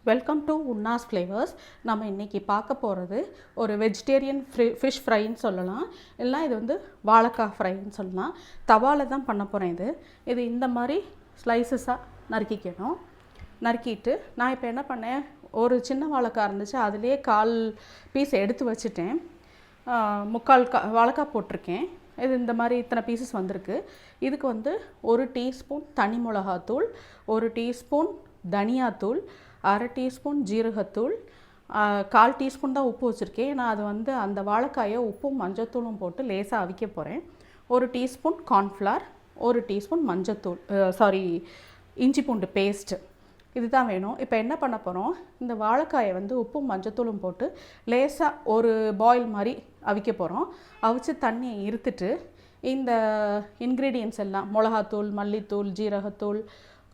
Welcome to உன்னாஸ் flavours. நம்ம இன்றைக்கி பார்க்க போகிறது ஒரு வெஜிடேரியன் ஃபிஷ் ஃப்ரைன்னு சொல்லலாம், இல்லைனா இது வந்து வாழைக்காய் ஃப்ரைன்னு சொல்லலாம். தவாவில் தான் பண்ண போகிறேன். இது இந்த மாதிரி ஸ்லைசஸாக நறுக்கிக்கணும். நறுக்கிட்டு நான் இப்போ என்ன பண்ணேன், ஒரு சின்ன வாழைக்காய் இருந்துச்சு, அதிலே 1/4 பீஸ் எடுத்து வச்சுட்டேன். 3/4 வாழைக்காய் போட்டிருக்கேன். இது இந்த மாதிரி இத்தனை பீசஸ் வந்திருக்கு. இதுக்கு வந்து 1 டீஸ்பூன் தனி மிளகாத்தூள், 1 டீஸ்பூன் தனியாத்தூள், 1/2 டீஸ்பூன் ஜீரகத்தூள், 1/4 டீஸ்பூன் தான் உப்பு வச்சுருக்கேன். நான் அது வந்து அந்த வாழைக்காயை உப்பும் மஞ்சத்தூளும் போட்டு லேசாக அவிக்க போகிறேன். 1 டீஸ்பூன் கார்ன்ஃப்ளவர், 1 டீஸ்பூன் இஞ்சி பூண்டு பேஸ்ட்டு, இதுதான் வேணும். இப்போ என்ன பண்ண போகிறோம், இந்த வாழைக்காயை வந்து உப்பும் மஞ்சத்தூளும் போட்டு லேசாக ஒரு பாயில் மாதிரி அவிக்க போகிறோம். அவிச்சு தண்ணியை இருத்துட்டு இந்த இன்க்ரீடியன்ட்ஸ் எல்லாம் மிளகாத்தூள், மல்லித்தூள், ஜீரகத்தூள்,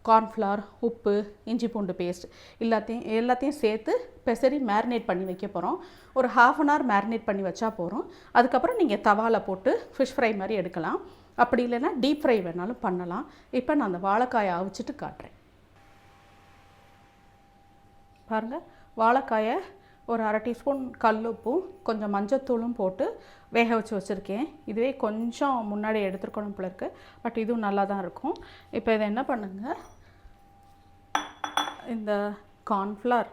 கார்ன்ஃப்ளவர், உப்பு, இஞ்சி பூண்டு பேஸ்ட் எல்லாத்தையும் சேர்த்து பெசரி மேரினேட் பண்ணி வைக்க போகிறோம். ஒரு 1/2 அன் ஹவர் மேரினேட் பண்ணி வச்சா போகிறோம். அதுக்கப்புறம் நீங்கள் தவாவில் போட்டு ஃபிஷ் ஃப்ரை மாதிரி எடுக்கலாம். அப்படி இல்லைன்னா டீப் ஃப்ரை வேணாலும் பண்ணலாம். இப்போ நான் அந்த வாழைக்காயை அவிச்சிட்டு காட்டுறேன். பாருங்கள், வாழைக்காயை ஒரு 1/2 டீஸ்பூன் கல்லுப்பும் கொஞ்சம் மஞ்சத்தூளும் போட்டு வேக வச்சு வச்சுருக்கேன். இதுவே கொஞ்சம் முன்னாடி எடுத்துருக்கணும் போல இருக்குது, பட் இதுவும் நல்லா தான் இருக்கும். இப்போ இதை என்ன பண்ணுங்கள், இந்த கார்ன்ஃப்ளவர்,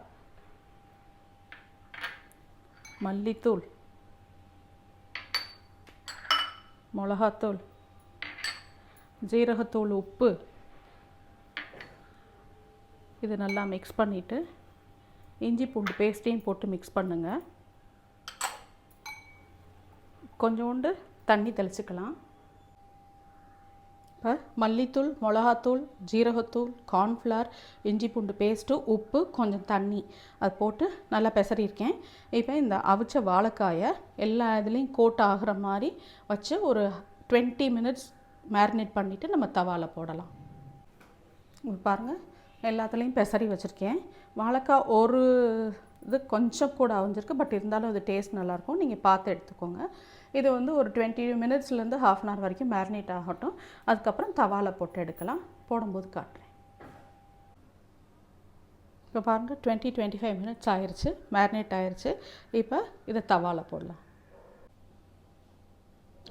மல்லித்தூள், மிளகாத்தூள், ஜீரகத்தூள், உப்பு, இது நல்லா மிக்ஸ் பண்ணிவிட்டு இஞ்சி பூண்டு பேஸ்ட்டையும் போட்டு மிக்ஸ் பண்ணுங்கள். கொஞ்சோண்டு தண்ணி தெளிச்சுக்கலாம். இப்போ மல்லித்தூள், மிளகாத்தூள், ஜீரகத்தூள், கார்ன்ஃப்ளவர், இஞ்சி பூண்டு பேஸ்ட்டு, உப்பு, கொஞ்சம் தண்ணி அது போட்டு நல்லா பெசறியிருக்கேன். இப்போ இந்த அவிச்ச வாழைக்காயை எல்லா இதுலேயும் கோட் ஆகிற மாதிரி வச்சு ஒரு 20 மினிட்ஸ் மேரினேட் பண்ணிவிட்டு நம்ம தவாவில் போடலாம். பாருங்கள், எல்லாத்துலேயும் பெசரி வச்சுருக்கேன். வாழைக்காய் ஒரு இது கொஞ்சம் கூட அவிஞ்சிருக்கு, பட் இருந்தாலும் அது டேஸ்ட் நல்லாயிருக்கும். நீங்கள் பார்த்து எடுத்துக்கோங்க. இது வந்து ஒரு 20 மினிட்ஸ்லேருந்து 1/2 அன் ஹவர் வரைக்கும் மேரினேட் ஆகட்டும். அதுக்கப்புறம் தவாவில் போட்டு எடுக்கலாம். போடும்போது காட்டுறேன். இப்போ பாருங்கள், 20-25 மினிட்ஸ் ஆயிடுச்சு, மேரினேட் ஆயிடுச்சு. இப்போ இதை தவாவில் போடலாம்.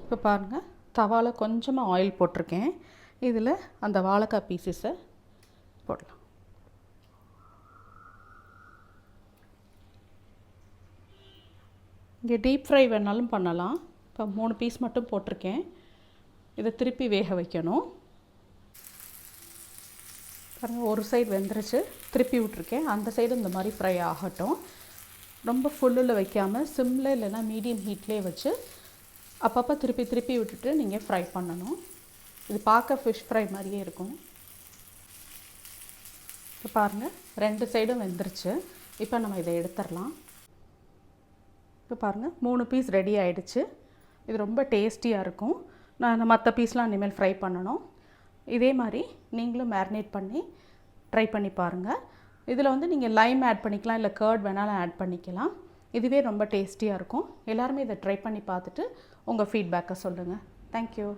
இப்போ பாருங்கள், தவாவில் கொஞ்சமாக ஆயில் போட்டிருக்கேன். இதில் அந்த வாழைக்காய் பீசஸை போடலாம். இங்கே டீப் ஃப்ரை வேணாலும் பண்ணலாம். இப்போ 3 பீஸ் மட்டும் போட்டிருக்கேன். இதை திருப்பி வேக வைக்கணும். பாருங்கள், ஒரு சைடு வெந்துருச்சு, திருப்பி விட்ருக்கேன். அந்த சைடு இந்த மாதிரி ஃப்ரை ஆகட்டும். ரொம்ப ஃபுல்லில் வைக்காமல் சிம்மில் இல்லைன்னா மீடியம் ஹீட்லேயே வச்சு அப்பப்போ திருப்பி விட்டுட்டு நீங்கள் ஃப்ரை பண்ணணும். இது பார்க்க ஃபிஷ் ஃப்ரை மாதிரியே இருக்கும். இப்போ பாருங்கள், 2 சைடும் வெந்துருச்சு. இப்போ நம்ம இதை எடுத்துடலாம். இப்போ பாருங்கள், 3 பீஸ் ரெடி ஆகிடுச்சு. இது ரொம்ப டேஸ்டியாக இருக்கும். நான் மற்ற பீஸ்லாம் இனிமேல் ஃப்ரை பண்ணணும். இதே மாதிரி நீங்களும் மேரினேட் பண்ணி ட்ரை பண்ணி பாருங்கள். இதில் வந்து நீங்கள் லைம் ஆட் பண்ணிக்கலாம், இல்லை கர்ட் வேணாலும் ஆட் பண்ணிக்கலாம். இதுவே ரொம்ப டேஸ்டியாக இருக்கும். எல்லாருமே இதை ட்ரை பண்ணி பார்த்துட்டு உங்கள் ஃபீட்பேக்கை சொல்லுங்கள். தேங்க்யூ.